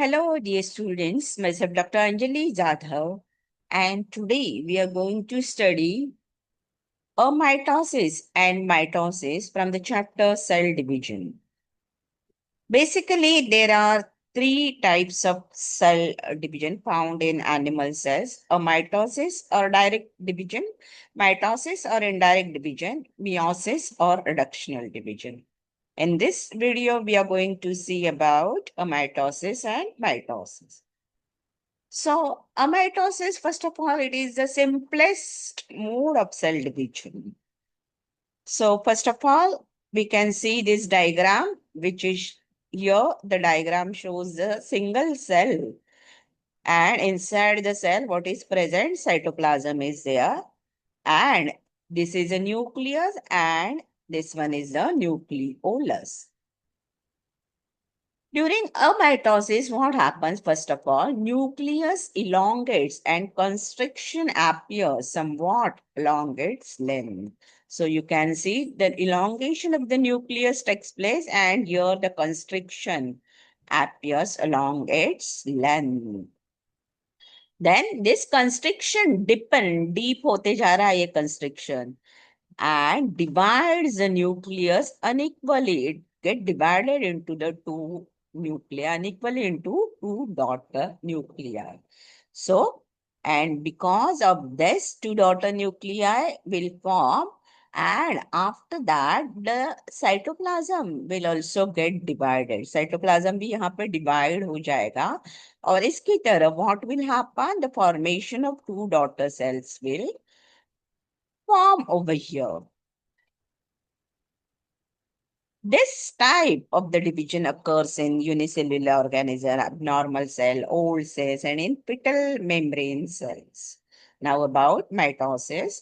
Hello, dear students. Myself Dr. Anjali Jadhav, and today we are going to study amitosis and mitosis from the chapter Cell Division. Basically, there are three types of cell division found in animal cells: amitosis or direct division, mitosis or indirect division, meiosis or reductional division. In this video, we are going to see about amitosis and mitosis. So, amitosis, first of all, it is the simplest mode of cell division. So, first of all, we can see this diagram, which is here. The diagram shows the single cell, and inside the cell, what is present? Cytoplasm is there, and this is a nucleus, and this one is the nucleolus. During amitosis, what happens? First of all, nucleus elongates and constriction appears somewhat along its length. So you can see the elongation of the nucleus takes place, and here the constriction appears along its length. Then this constriction deep होते जा रहा है ये constriction and divides the nucleus unequally. It get divided into the two nuclei unequally into two daughter nuclei. So, and because of this, two daughter nuclei will form, and after that, the cytoplasm will also get divided. Cytoplasm भी यहाँ पे divide हो जाएगा, और इसकी तरह what will happen? The formation of two daughter cells will form over here. This type of the division occurs in unicellular organism, abnormal cell, old cells, and in fetal membrane cells. Now about mitosis.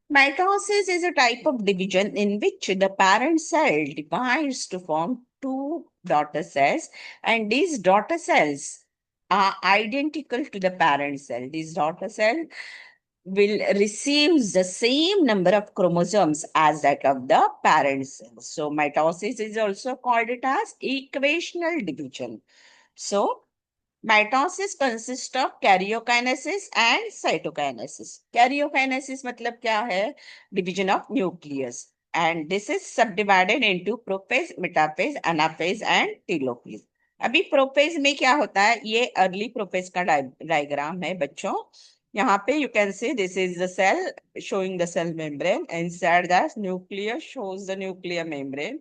Mitosis is a type of division in which the parent cell divides to form two daughter cells, and these daughter cells are identical to the parent cell. These daughter cells will receive the same number of chromosomes as that of the parent cell. So mitosis is also called it as equational division. So mitosis consists of karyokinesis and cytokinesis. Karyokinesis मतलब क्या है? Division of nucleus. And this is subdivided into prophase, metaphase, anaphase and telophase. अभी prophase में क्या होता है? ये early prophase का डायग्राम है बच्चों. यहाँ पे you can see this is the cell showing the cell membrane. Inside that nucleus shows the nuclear membrane,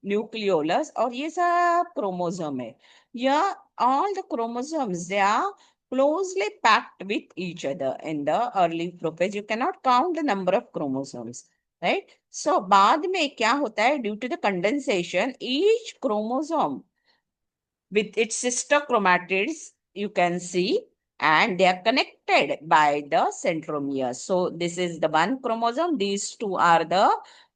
nucleolus, और ये सब क्रोमोसोम है. Yeah, all the chromosomes, they are closely packed with each other. In the early prophase, you cannot count the number of chromosomes, right? So बाद में क्या होता है? Due to the condensation, each chromosome with its sister chromatids, you can see, and they are connected by the centromere. So this is the one chromosome. These two are the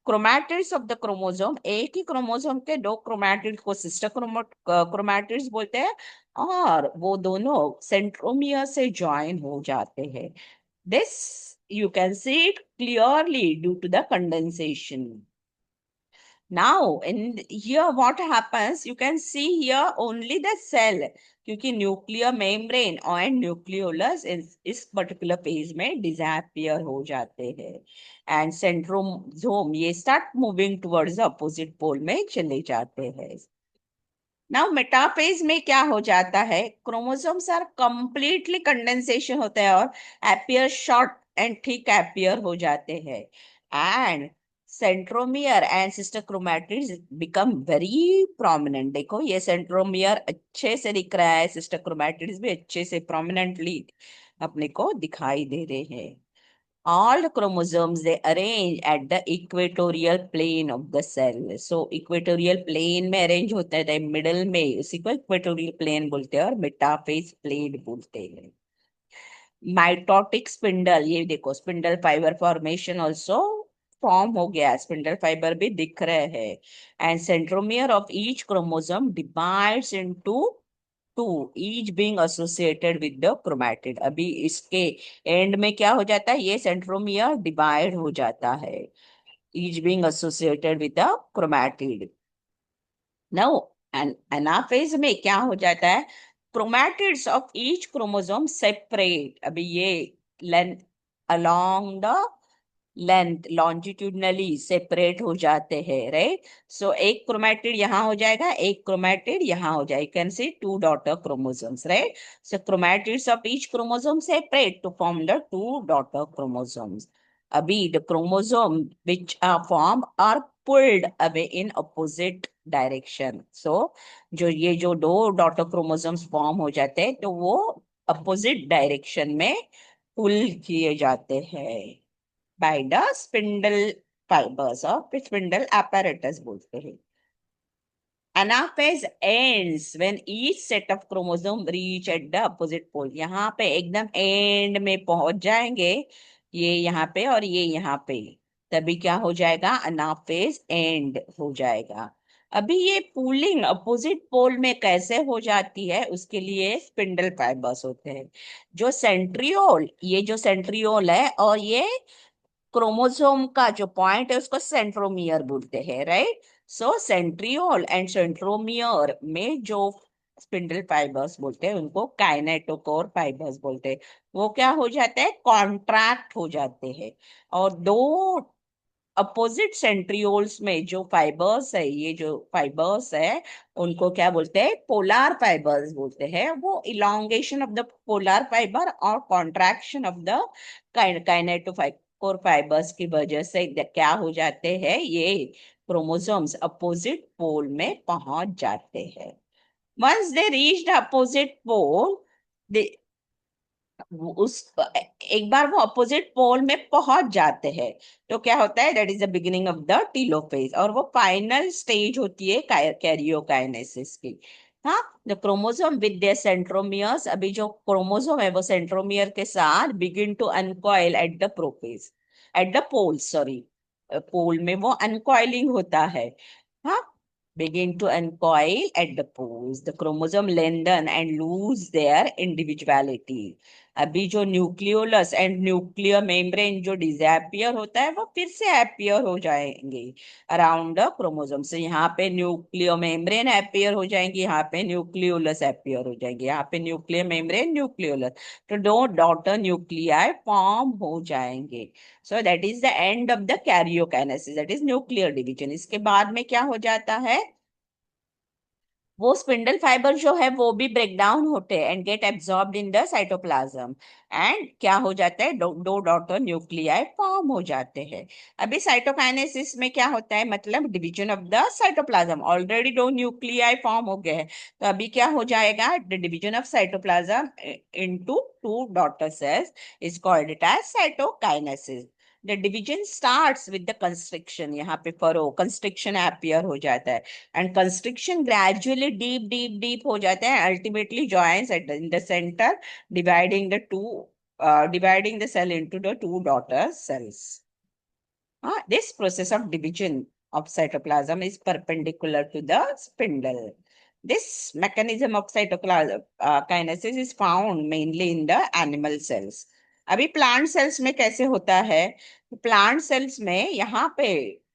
chromatids of the chromosome. एक ही chromosome के दो chromatids को sister chromatids बोलते हैं, और वो दोनों centromere से join हो जाते हैं. This you can see it clearly due to the condensation. Now, in here, what happens? You can see here only the cell, क्योंकि nuclear membrane and nucleolus इस particular phase में disappear हो जाते हैं, and centrosome ये start moving towards the opposite pole में चले जाते हैं. Now, metaphase में क्या हो जाता है? Chromosomes are completely condensation होता है और appear short and thick appear हो जाते हैं, and centromere and sister chromatids become very prominent. देखो ये centromere अच्छे से दिख रहा है, sister chromatids भी अच्छे से prominently अपने को दिखाई दे रहे हैं. All the chromosomes they arrange at the equatorial plane of the cell. So equatorial plane में arrange होता है, middle में, उसी को equatorial plane बोलते हैं और metaphase plane बोलते हैं. Mitotic spindle, ये देखो spindle fiber formation also form हो गया, स्पिंडल फाइबर भी दिख रहे हैं, and centromere of each chromosome divides into two, each being associated with the chromatid. अभी इसके एंड में क्या हो जाता है? ये सेंट्रोमियर डिवाइड हो जाता है, each being associated with the chromatid. Now anaphase में क्या हो जाता है? Chromatids of each chromosome separate, अभी ये length along the length longitudinally separate हो जाते हैं, राइट। सो एक क्रोमैटिड यहाँ हो जाएगा, एक क्रोमैटिड यहाँ हो जाएगा, can see two daughter chromosomes, right. So chromatids of each chromosome separate to form the two daughter chromosomes. अभी the chromosome which are form are pulled away in opposite direction. So जो दो daughter chromosomes form हो जाते हैं तो वो opposite direction में पुल किए जाते हैं by the spindle fibers of spindle apparatus बोलते हैं। Anaphase ends when each set of chromosome reach at the opposite pole। यहाँ पे एकदम एंड में पहुंच जाएंगे, ये यहाँ पे और ये यहाँ पे, तभी क्या हो जाएगा, अनाफेज एंड हो जाएगा। अभी ये पूलिंग अपोजिट पोल में कैसे हो जाती है, उसके लिए स्पिंडल फाइबर्स होते हैं। जो सेंट्रियोल, ये जो सेंट्रियोल है और ये क्रोमोसोम का जो पॉइंट है उसको सेंट्रोमियर बोलते हैं, right. So centriole and centromere में जो स्पिंडल फाइबर्स बोलते हैं उनको काइनेटोकोर फाइबर्स बोलते हैं। वो क्या हो जाते हैं, कॉन्ट्रैक्ट हो जाते हैं। और दो अपोजिट सेंट्रियोल्स में जो फाइबर्स है, ये जो फाइबर्स है उनको क्या बोलते हैं, पोलार फाइबर्स बोलते हैं। वो elongation of the polar fibre और contraction of the kinetochore fibres की वजह से क्या हो जाते हैं, ये क्रोमोसोम्स अपोजिट पोल में पहुंच जाते हैं। Once they reach the opposite pole, उस एक बार वो अपोजिट पोल में पहुंच जाते हैं तो क्या होता है, that is the beginning of the telophase, और वो फाइनल स्टेज होती है कैरियोकाइनेसिस की। हाँ, the chromosome with their centromeres, अभी जो क्रोमोसोम है वो सेंट्रोमियर के साथ begin to uncoil at the prophase, at the pole, sorry, pole में वो अनकॉइलिंग होता है। हाँ, begin to uncoil at the poles. The chromosome lengthen and lose their individuality. अभी जो न्यूक्लियोलस एंड न्यूक्लियर मेम्ब्रेन जो डिसअपियर होता है वो फिर से अपीयर हो जाएंगे अराउंड द क्रोमोसोम से। यहाँ पे न्यूक्लियर मेम्ब्रेन अपीयर हो जाएंगे, यहाँ पे न्यूक्लियोलस अपीयर हो जाएंगे, यहाँ पे न्यूक्लियर मेम्ब्रेन न्यूक्लियोलस, तो दो डॉटर न्यूक्लियाई फॉर्म हो जाएंगे। So that is the end of the karyokinesis, that is nuclear division. इसके बाद में क्या हो जाता है, वो स्पिंडल फाइबर जो है वो भी ब्रेक डाउन होते हैं and get absorbed in the cytoplasm, and क्या हो जाता है, दो डॉटर न्यूक्लियाई फॉर्म हो जाते हैं। अभी साइटोकाइनेसिस में क्या होता है, मतलब division of the cytoplasm, already दो न्यूक्लियाई फॉर्म हो गए हैं, तो अभी क्या हो जाएगा, the division of cytoplasm into two daughter cells is called it as cytokinesis. The division starts with the constriction, यहाँ पे फरो कंस्ट्रिक्शन अपीयर हो जाता है, and constriction gradually deep हो जाता है, ultimately joins at in the center, dividing the dividing the cell into the two daughter cells. This process of division of cytoplasm is perpendicular to the spindle. This mechanism of cytoplasm kinesis is found mainly in the animal cells. अभी plant cells में कैसे होता है, plant cells में यहाँ पे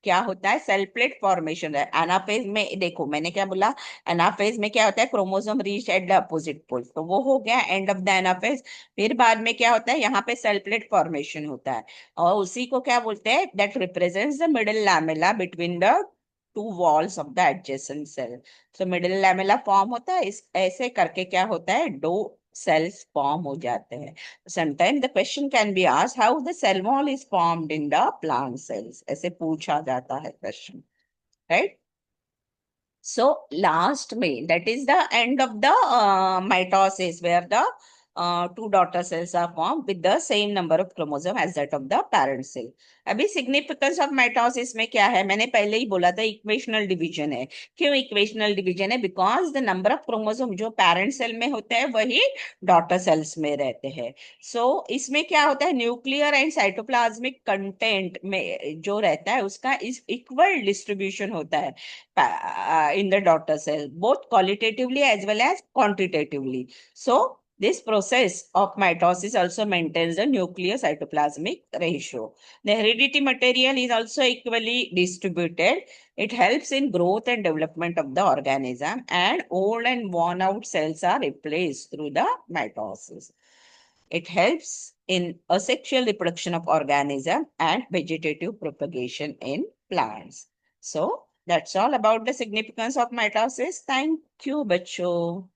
क्या होता है, सेल प्लेट फॉर्मेशन है। एनाफेज में देखो मैंने क्या बोला, एनाफेज में क्या होता है, chromosome reach at the opposite pole, तो वो हो गया एंड ऑफ द एनाफेज। फिर बाद में क्या होता है, यहाँ पे सेल प्लेट फॉर्मेशन होता है, और उसी को क्या बोलते हैं, that represents the middle lamella between the two walls of the adjacent cell. So middle lamella form होता है, इस ऐसे करके क्या होता है, दो cells form हो जाते हैं। Sometimes the question can be asked how the cell wall is formed in the plant cells, ऐसे पूछा जाता है क्वेश्चन, right? So last में that is the end of the mitosis where the two daughter cells are formed with the same number of chromosome as that of the parent cell. अभी significance of mitosis में क्या है, मैंने पहले ही बोला था equational division है। क्यों इक्वेशनल डिवीजन है, because the number of chromosome जो पेरेंट सेल में होते हैं वही डॉटर सेल्स में रहते हैं। सो इसमें क्या होता है, न्यूक्लियर एंड साइटोप्लाज्मिक कंटेंट में जो रहता है उसका इस इक्वल डिस्ट्रीब्यूशन होता है in the daughter cell, both qualitatively as well as quantitatively. So This process of mitosis also maintains the nucleocytoplasmic ratio. The heredity material is also equally distributed. It helps in growth and development of the organism, and old and worn out cells are replaced through the mitosis. It helps in asexual reproduction of organism and vegetative propagation in plants. So that's all about the significance of mitosis. Thank you, Bacho.